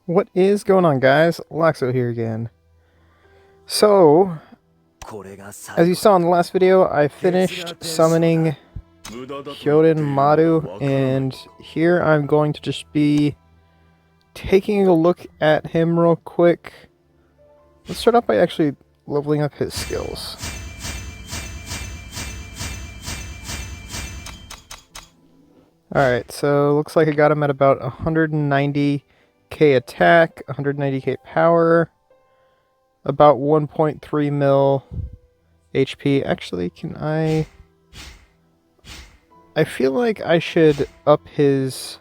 What is going on, guys? Laxo here again. So, as you saw in the last video, I finished summoning Hyoden Maru, and here I'm going to just be taking a look at him real quick. Let's start off by actually leveling up his skills. Alright, so looks like I got him at about 190k attack, 190k power, about 1.3 mil HP. Actually, can I feel like I should up his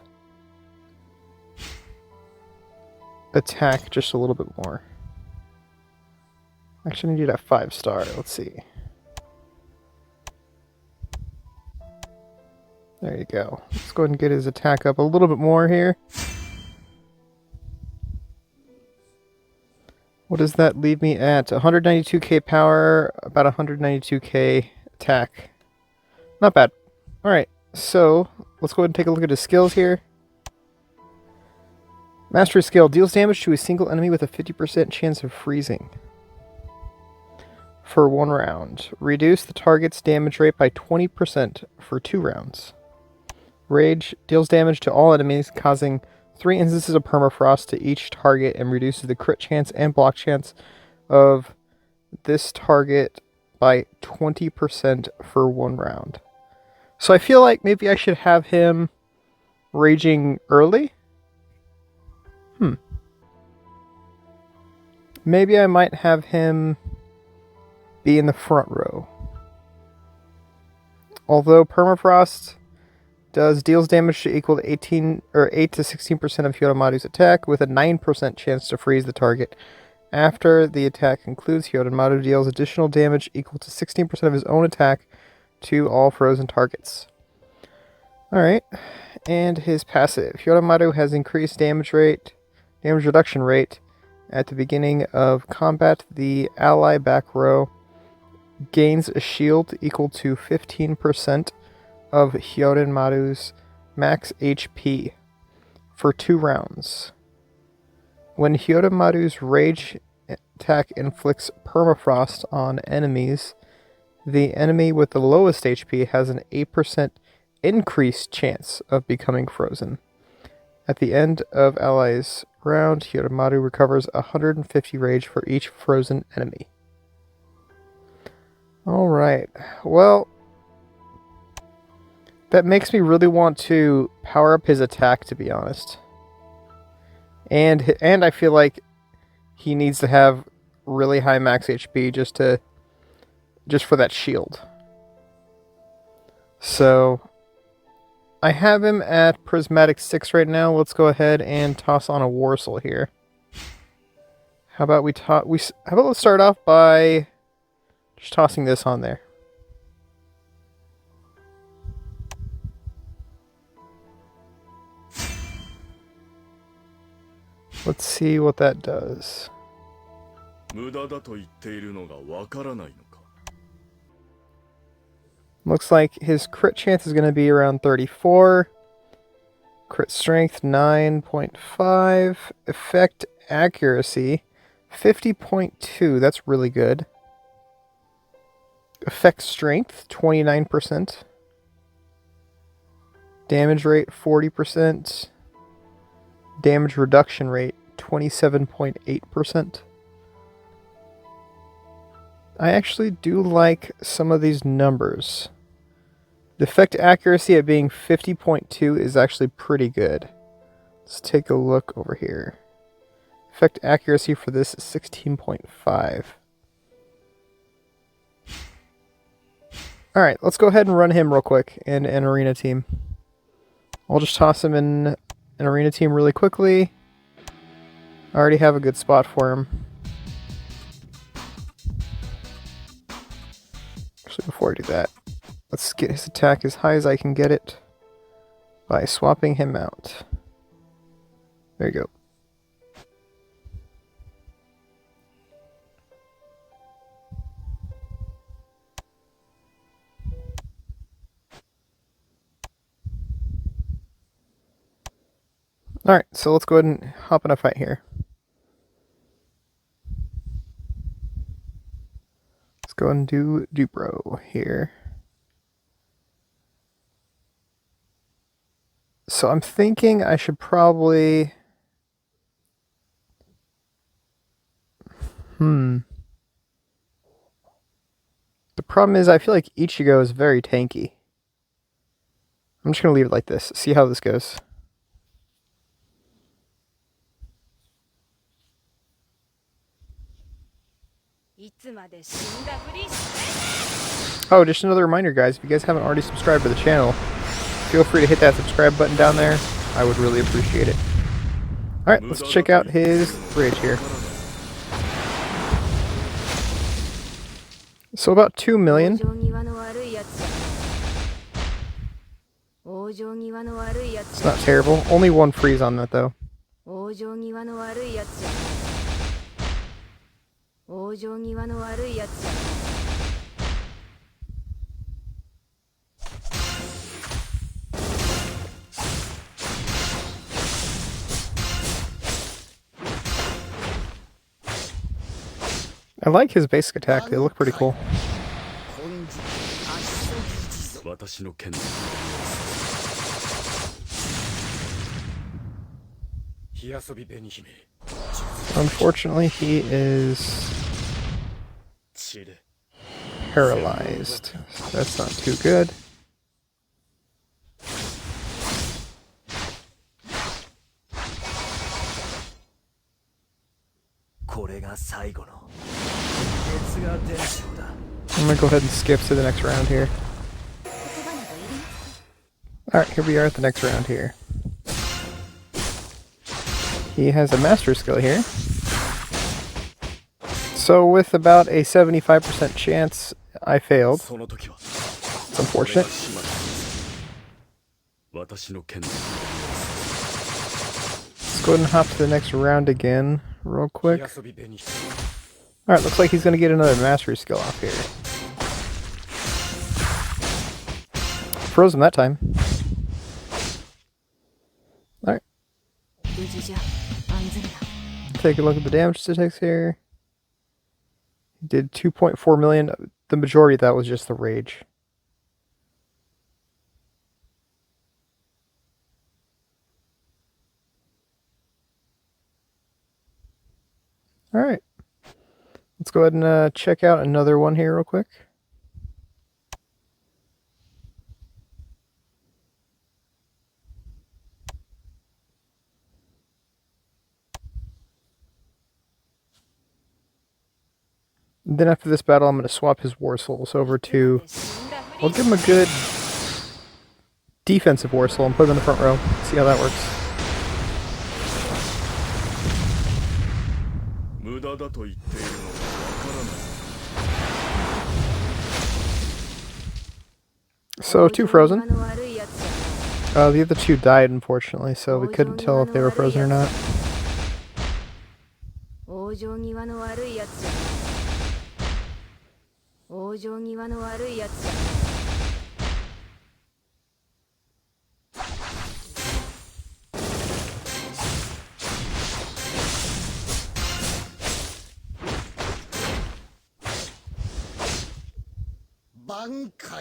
attack just a little bit more. Actually, I need a 5-star. Let's see. There you go. Let's go ahead and get his attack up a little bit more here. What does that leave me at? 192k power, about 192k attack. Not bad. Alright, so let's go ahead and take a look at his skills here. Mastery skill deals damage to a single enemy with a 50% chance of freezing for 1 round. Reduce the target's damage rate by 20% for 2 rounds. Rage deals damage to all enemies, causing 3 instances of permafrost to each target and reduces the crit chance and block chance of this target by 20% for 1 round. So I feel like maybe I should have him raging early. Maybe I might have him be in the front row. Although permafrost deals damage to equal to 8 to 16% of Hyoden attack, with a 9% chance to freeze the target. After the attack concludes, Hyoden deals additional damage equal to 16% of his own attack to all frozen targets. Alright, and his passive. Hyoden has increased damage reduction rate. At the beginning of combat, the ally back row gains a shield equal to 15% of Hyoden max HP for 2 rounds. When Hyoden rage attack inflicts permafrost on enemies, the enemy with the lowest HP has an 8% increased chance of becoming frozen. At the end of allies' round, Hyoden recovers 150 rage for each frozen enemy. Alright, well, that makes me really want to power up his attack, to be honest. And I feel like he needs to have really high max HP just for that shield. So I have him at Prismatic 6 right now. Let's go ahead and toss on a Warsaw here. How about let's start off by just tossing this on there. Let's see what that does. Looks like his crit chance is going to be around 34. Crit strength 9.5. Effect accuracy 50.2. That's really good. Effect strength 29%. Damage rate 40%. Damage reduction rate 27.8%. I actually do like some of these numbers. The effect accuracy at being 50.2 is actually pretty good. Let's take a look over here. Effect accuracy for this is 16.5. Alright, let's go ahead and run him real quick in an arena team. I'll just toss him in an arena team really quickly. I already have a good spot for him. Actually, before I do that, let's get his attack as high as I can get it by swapping him out. There you go. Alright, so let's go ahead and hop in a fight here. Let's go ahead and do Dubro here. So I'm thinking I should probably... The problem is I feel like Ichigo is very tanky. I'm just going to leave it like this. See how this goes. Oh, just another reminder, guys. If you guys haven't already subscribed to the channel, feel free to hit that subscribe button down there. I would really appreciate it. Alright, let's check out his rage here. So about 2 million. It's not terrible. Only one freeze on that, though. I like his basic attack. They look pretty cool. Unfortunately, he is paralyzed. That's not too good. I'm gonna go ahead and skip to the next round here. Alright, here we are at the next round here. He has a master skill here. So with about a 75% chance, I failed. It's unfortunate. Let's go ahead and hop to the next round again, real quick. Alright, looks like he's going to get another mastery skill off here. Froze him that time. Alright. Take a look at the damage statistics here. He did 2.4 million. The majority of that was just the rage. Alright. Let's go ahead and check out another one here real quick. And then after this battle, I'm going to swap his War Souls over to... I'll give him a good defensive War Soul and put him in the front row. See how that works. So, 2 frozen. The other 2 died, unfortunately, so we couldn't tell if they were frozen or not.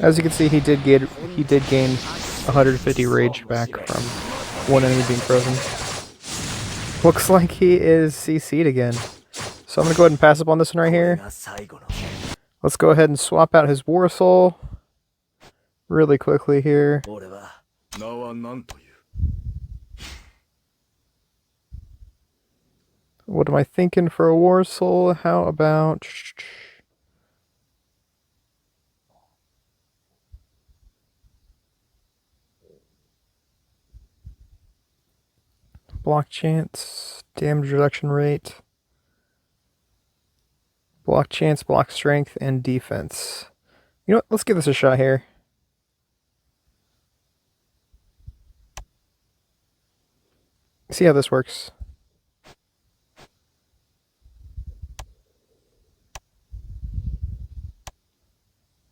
As you can see, he did gain 150 rage back from one enemy being frozen. Looks like he is CC'd again. So I'm going to go ahead and pass up on this one right here. Let's go ahead and swap out his War Soul really quickly here. What am I thinking for a War Soul? How about... block chance, damage reduction rate, block chance, block strength, and defense. You know what? Let's give this a shot here. See how this works.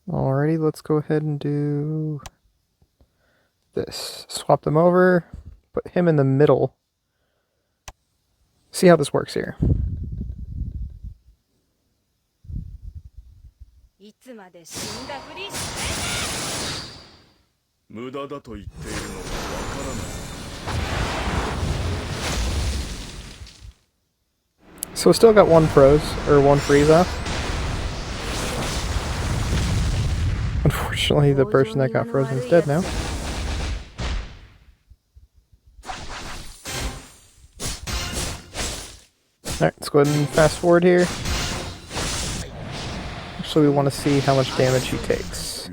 Alrighty, let's go ahead and do this. Swap them over, put him in the middle. See how this works here. So still got one freeze off. Unfortunately, the person that got frozen is dead now. Alright, let's go ahead and fast forward here. Actually, we want to see how much damage he takes.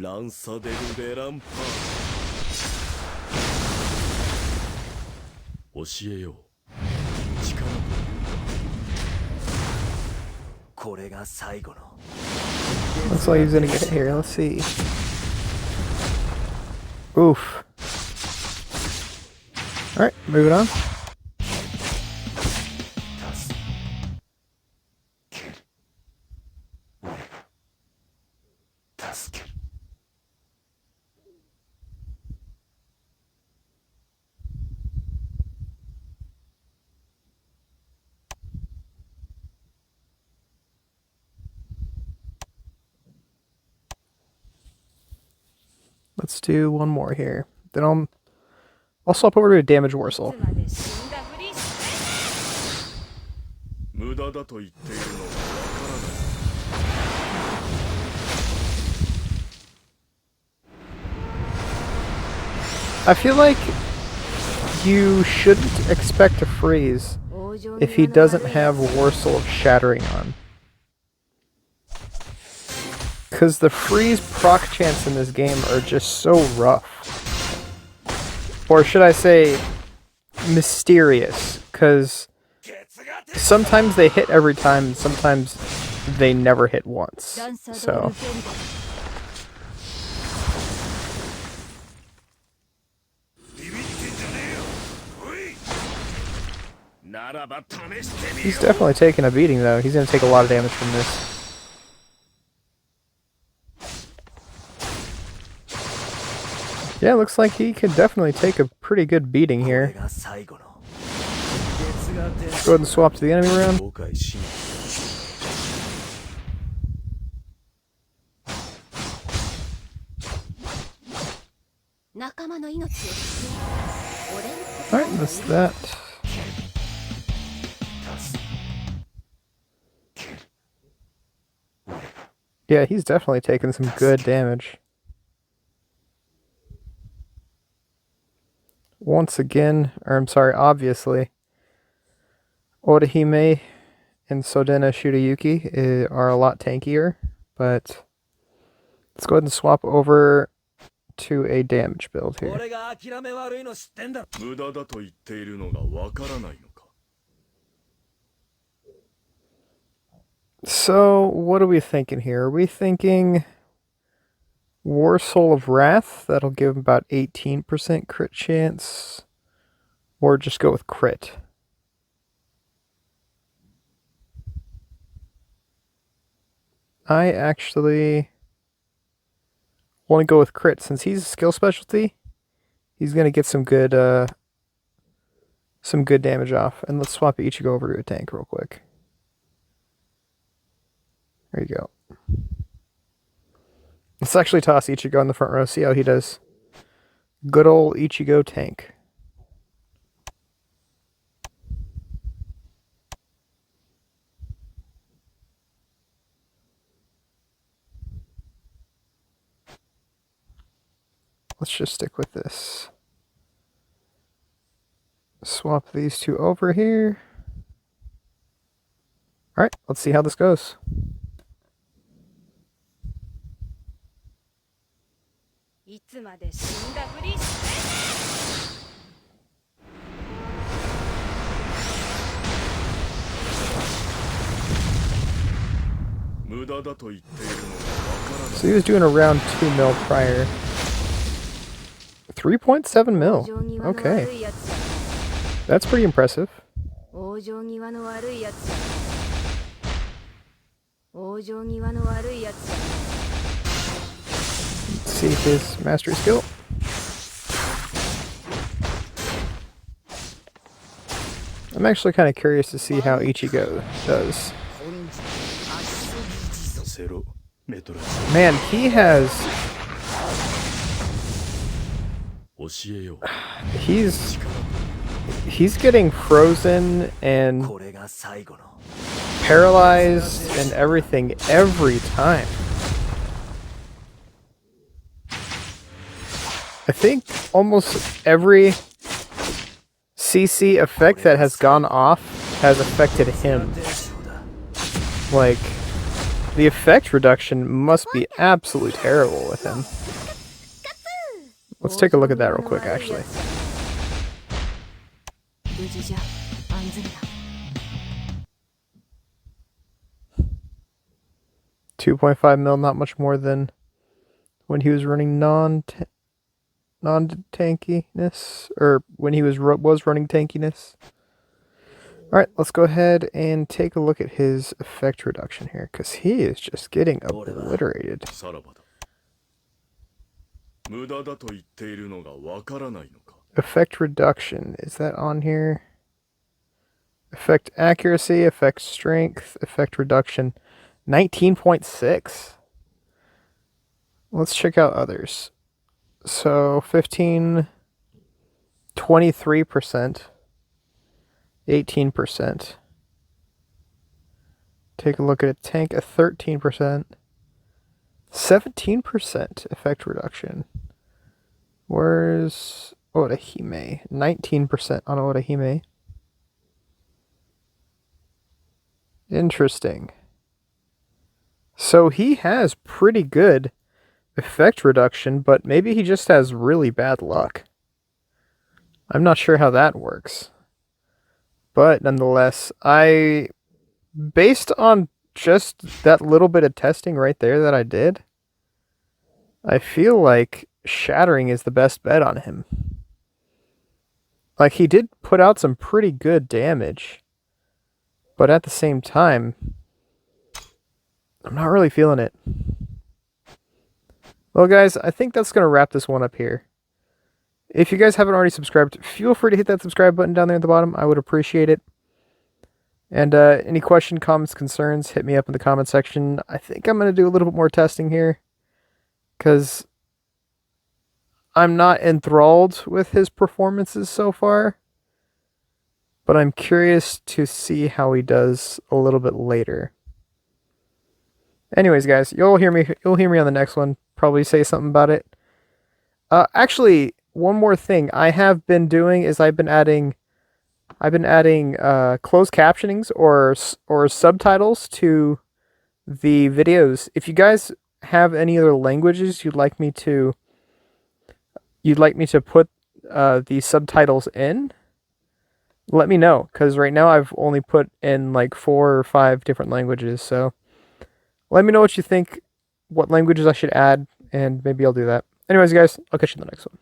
Looks like he's gonna get hit here. Let's see. Oof. Alright, moving on. Let's do one more here. Then I'll swap over to a damage Warsaw. I feel like you shouldn't expect to freeze if he doesn't have Warsaw of Shattering on. Because the freeze proc chants in this game are just so rough. Or should I say, mysterious. Because sometimes they hit every time, and sometimes they never hit once. So. He's definitely taking a beating though. He's going to take a lot of damage from this. Yeah, looks like he could definitely take a pretty good beating here. Let's go ahead and swap to the enemy round. Alright, that's that. Yeah, he's definitely taking some good damage. Once again, or I'm sorry, obviously, Orihime and Sodena Shirayuki are a lot tankier, but let's go ahead and swap over to a damage build here. So, what are we thinking here? Are we thinking War Soul of Wrath? That'll give him about 18% crit chance. Or just go with crit. I actually want to go with crit. Since he's a skill specialty, he's going to get some good damage off. And let's swap Ichigo over to a tank real quick. There you go. Let's actually toss Ichigo in the front row, see how he does. Good old Ichigo tank. Let's just stick with this. Swap these two over here. Alright, let's see how this goes. So he was doing around 2 mil prior. 3.7 mil. Okay. That's pretty impressive. Let's see his mastery skill. I'm actually kind of curious to see how Ichigo does. Man, he has... He's getting frozen and paralyzed and everything every time. I think almost every CC effect that has gone off has affected him. Like, the effect reduction must be absolutely terrible with him. Let's take a look at that real quick, actually. 2.5 mil, not much more than when he was running non-tankiness, or when he was running tankiness. Alright, let's go ahead and take a look at his effect reduction here, because he is just getting obliterated. Effect reduction, is that on here? Effect accuracy, effect strength, effect reduction, 19.6. Let's check out others. So 15, 23%, 18%. Take a look at a tank, a 13%, 17% effect reduction. Where's Orihime? 19% on Orihime. Interesting. So he has pretty good effect reduction, but maybe he just has really bad luck. I'm not sure how that works. But nonetheless, based on just that little bit of testing right there that I did, I feel like Shattering is the best bet on him. Like, he did put out some pretty good damage, but at the same time, I'm not really feeling it. Well, guys, I think that's going to wrap this one up here. If you guys haven't already subscribed, feel free to hit that subscribe button down there at the bottom. I would appreciate it. And any question, comments, concerns, hit me up in the comment section. I think I'm going to do a little bit more testing here, because I'm not enthralled with his performances so far, but I'm curious to see how he does a little bit later. Anyways, guys, you'll hear me on the next one. Probably say something about it. Actually, one more thing I have been doing is I've been adding closed captionings or subtitles to the videos. If you guys have any other languages you'd like me to put the subtitles in, let me know, because right now I've only put in like 4 or 5 different languages. So let me know what you think, what languages I should add, and maybe I'll do that. Anyways, guys, I'll catch you in the next one.